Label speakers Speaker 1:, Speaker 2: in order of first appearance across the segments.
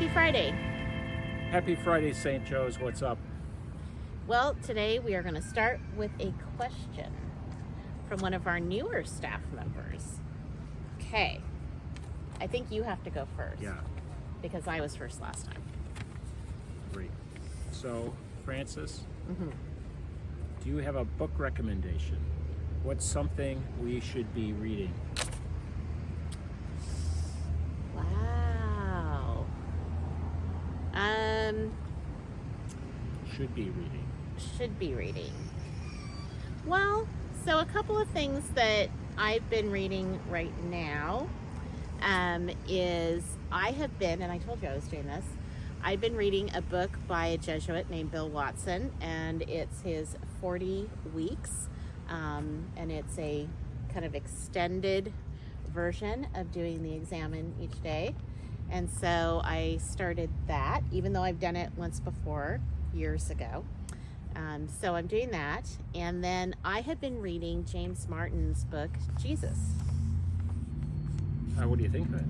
Speaker 1: Happy Friday.
Speaker 2: Happy Friday, St. Joe's. What's up?
Speaker 1: Well, today we are going to start with a question from one of our newer staff members. Okay. I think you have to go first.
Speaker 2: Yeah,
Speaker 1: Because I was first last time.
Speaker 2: great. So, Francis,
Speaker 1: Mm-hmm.
Speaker 2: do you have a book recommendation? What's something we should be reading?
Speaker 1: Wow.
Speaker 2: Should be reading.
Speaker 1: Should be reading. Well, so a couple of things that I've been reading right now is I have been, and I told you I was doing this, I've been reading a book by a Jesuit named Bill Watson, and it's his 40 weeks, and it's a kind of extended version of doing the examen each day. And so I started that, even though I've done it once before, years ago. So I'm doing that. And then I have been reading James Martin's book, Jesus.
Speaker 2: What do you think of it?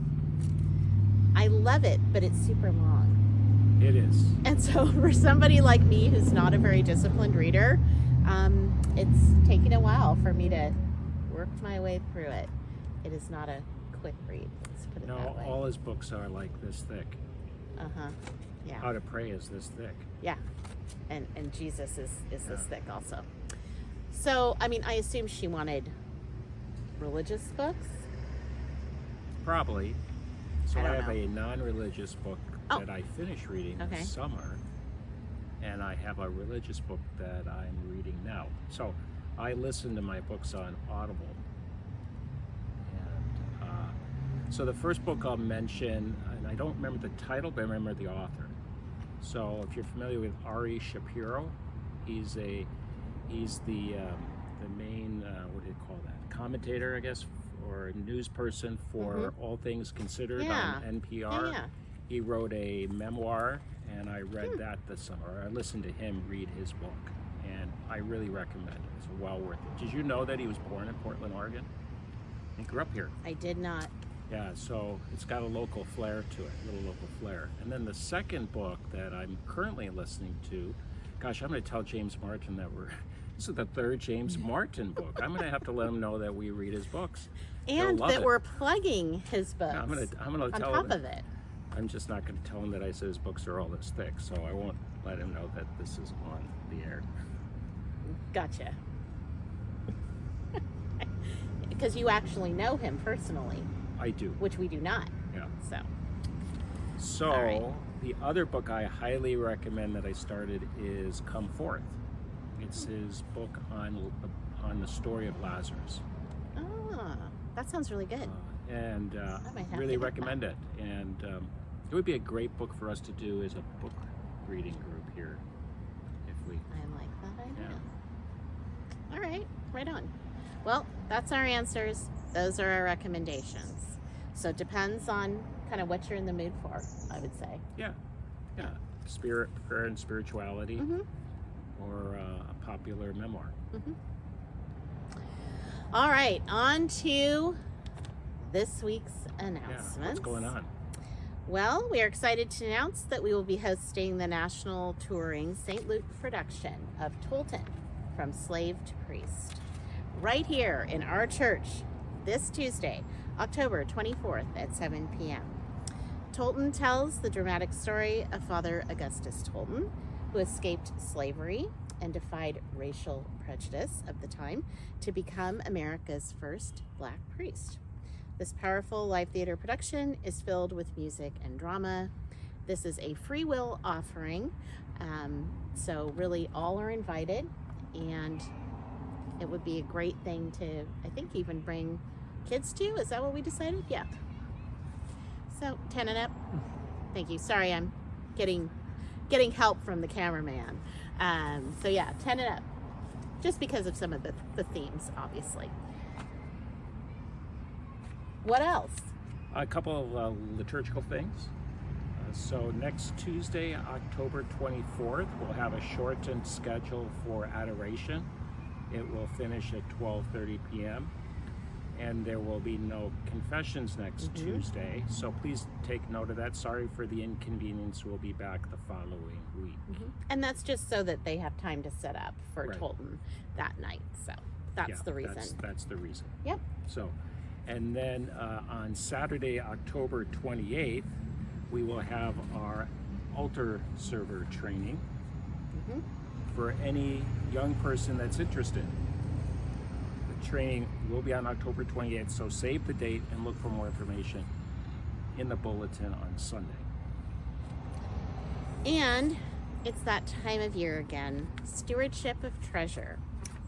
Speaker 1: I love it, but it's super long.
Speaker 2: It is.
Speaker 1: And so for somebody like me who's not a very disciplined reader, it's taken a while for me to work my way through it. It is not a quick read, let's put it that
Speaker 2: No,
Speaker 1: way.
Speaker 2: all his books are like this thick.
Speaker 1: Uh-huh. Yeah.
Speaker 2: How to Pray is this thick.
Speaker 1: Yeah. And Jesus is this thick also. So, I mean, I assume she wanted religious books.
Speaker 2: Probably. So
Speaker 1: I
Speaker 2: I
Speaker 1: don't
Speaker 2: have
Speaker 1: know.
Speaker 2: a non-religious book
Speaker 1: Oh.
Speaker 2: that I finished reading
Speaker 1: Okay.
Speaker 2: this summer, and I have a religious book that I'm reading now. So I listen to my books on Audible. And so the first book I'll mention, and I don't remember the title, but I remember the author. So if you're familiar with Ari Shapiro, he's the main what do you call that, commentator, I guess, or news person for All Things Considered
Speaker 1: Yeah.
Speaker 2: on NPR.
Speaker 1: Yeah.
Speaker 2: He wrote a memoir, and I read that this summer. I listened to him read his book, and I really recommend it. It's well worth it. Did you know that he was born in Portland, Oregon? He grew up here.
Speaker 1: I did not.
Speaker 2: Yeah, so it's got a local flair to it, a little local flair. And then the second book that I'm currently listening to, gosh, I'm going to tell James Martin that this is the third James Martin book. I'm going to have to let him know that we read his books. He'll
Speaker 1: And
Speaker 2: love
Speaker 1: that
Speaker 2: it.
Speaker 1: we're plugging his books
Speaker 2: Yeah, I'm gonna
Speaker 1: on
Speaker 2: tell
Speaker 1: top
Speaker 2: him.
Speaker 1: of it.
Speaker 2: I'm just not going to tell him that I said his books are all this thick, so I won't let him know that this is on the air.
Speaker 1: Gotcha. Because you actually know him personally,
Speaker 2: I do.
Speaker 1: which we do not.
Speaker 2: Yeah.
Speaker 1: So,
Speaker 2: So
Speaker 1: All right.
Speaker 2: the other book I highly recommend that I started is Come Forth. It's his book on the story of Lazarus,
Speaker 1: that sounds really good.
Speaker 2: and
Speaker 1: might have
Speaker 2: really
Speaker 1: to get
Speaker 2: recommend it. And it would be a great book for us to do as a book reading group here, if we.
Speaker 1: I like that idea.
Speaker 2: Yeah.
Speaker 1: All right, right on. Well, that's our answers. Those are our recommendations. So it depends on kind of what you're in the mood for, I would say.
Speaker 2: Yeah. Spirit, prayer, and spirituality,
Speaker 1: Mm-hmm.
Speaker 2: or a popular memoir.
Speaker 1: All right, on to this week's
Speaker 2: Yeah.
Speaker 1: announcements.
Speaker 2: What's going on?
Speaker 1: Well, we are excited to announce that we will be hosting the national touring St. Luke production of Tolton, From Slave to Priest, right here in our church this Tuesday, October 24th at 7 p.m. Tolton tells the dramatic story of Father Augustus Tolton, who escaped slavery and defied racial prejudice of the time to become America's first Black priest. This powerful live theater production is filled with music and drama. This is a free will offering, so really all are invited, and it would be a great thing to, I think, even bring kids to. Is that what we decided? Yeah. So 10 and up. Thank you. Sorry, I'm getting help from the cameraman. So yeah, 10 and up, just because of some of the themes, obviously. What else?
Speaker 2: A couple of liturgical things. So next Tuesday, October 24th, we'll have a shortened schedule for adoration. It will finish at 12:30 p.m. And there will be no confessions next Tuesday. So please take note of that. Sorry for the inconvenience. We'll be back the following week.
Speaker 1: And that's just so that they have time to set up for
Speaker 2: Right.
Speaker 1: Tolton that night. So that's the reason.
Speaker 2: That's the reason.
Speaker 1: Yep.
Speaker 2: So, and then on Saturday, October 28th, we will have our altar server training for any young person that's interested. The training will be on October 28th, so save the date and look for more information in the bulletin on Sunday.
Speaker 1: And it's that time of year again, stewardship of treasure.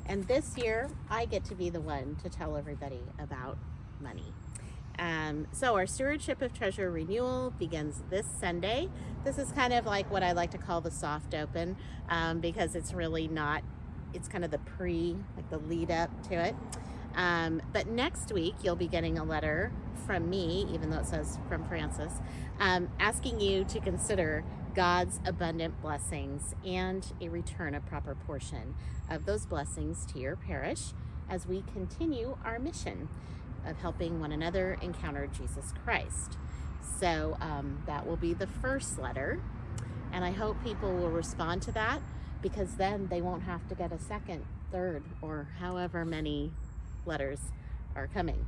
Speaker 1: And this year, I get to be the one to tell everybody about money. So our stewardship of treasure renewal begins this Sunday. This is kind of like what I like to call the soft open, because it's really not, it's kind of the like the lead up to it. But next week, you'll be getting a letter from me, even though it says from Francis, asking you to consider God's abundant blessings and a return a proper portion of those blessings to your parish as we continue our mission of helping one another encounter Jesus Christ. So that will be the first letter, and I hope people will respond to that, because then they won't have to get a second, third, or however many letters are coming.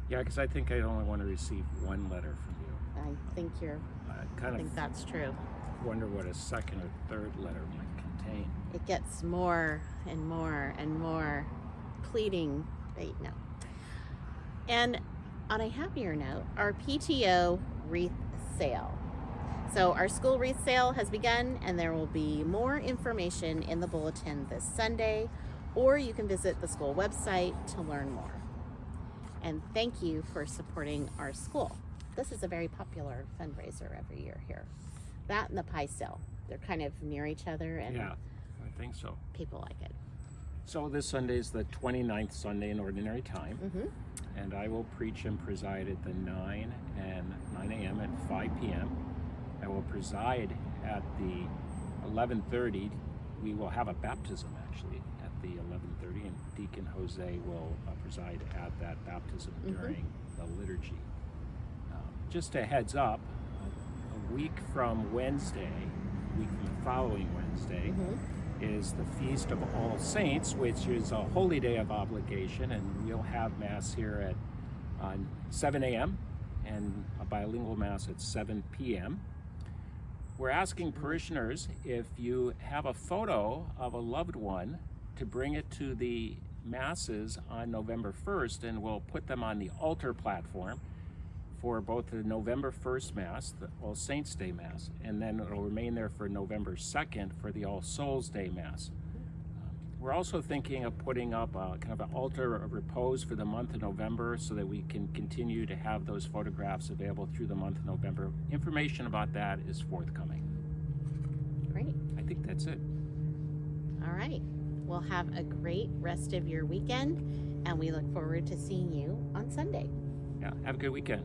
Speaker 2: Yeah, because I think I only want to receive one letter from you.
Speaker 1: I think I think that's true.
Speaker 2: Wonder what a second or third letter might contain.
Speaker 1: It gets more and more and more pleading. No. And on a happier note, our PTO wreath sale. So our school wreath sale has begun, and there will be more information in the bulletin this Sunday, or you can visit the school website to learn more. And thank you for supporting our school. This is a very popular fundraiser every year here. That and the pie sale. They're kind of near each other, and
Speaker 2: Yeah, I think so.
Speaker 1: people like it.
Speaker 2: So this Sunday is the 29th Sunday in Ordinary Time, and I will preach and preside at the 9 a.m. and 5 p.m. I will preside at the 11:30. We will have a baptism actually at the 11:30, and Deacon Jose will preside at that baptism during the liturgy. Just a heads up, a week from Wednesday, a week from the following Wednesday, is the Feast of All Saints, which is a holy day of obligation, and we'll have Mass here at 7 a.m. and a bilingual Mass at 7 p.m. We're asking parishioners, if you have a photo of a loved one, to bring it to the Masses on November 1st, and we'll put them on the altar platform for both the November 1st Mass, the All Saints Day Mass, and then it'll remain there for November 2nd for the All Souls Day Mass. We're also thinking of putting up a kind of an altar of repose for the month of November so that we can continue to have those photographs available through the month of November. Information about that is forthcoming.
Speaker 1: Great.
Speaker 2: I think that's it.
Speaker 1: All right. Well, have a great rest of your weekend, and we look forward to seeing you on Sunday.
Speaker 2: Yeah, have a good weekend.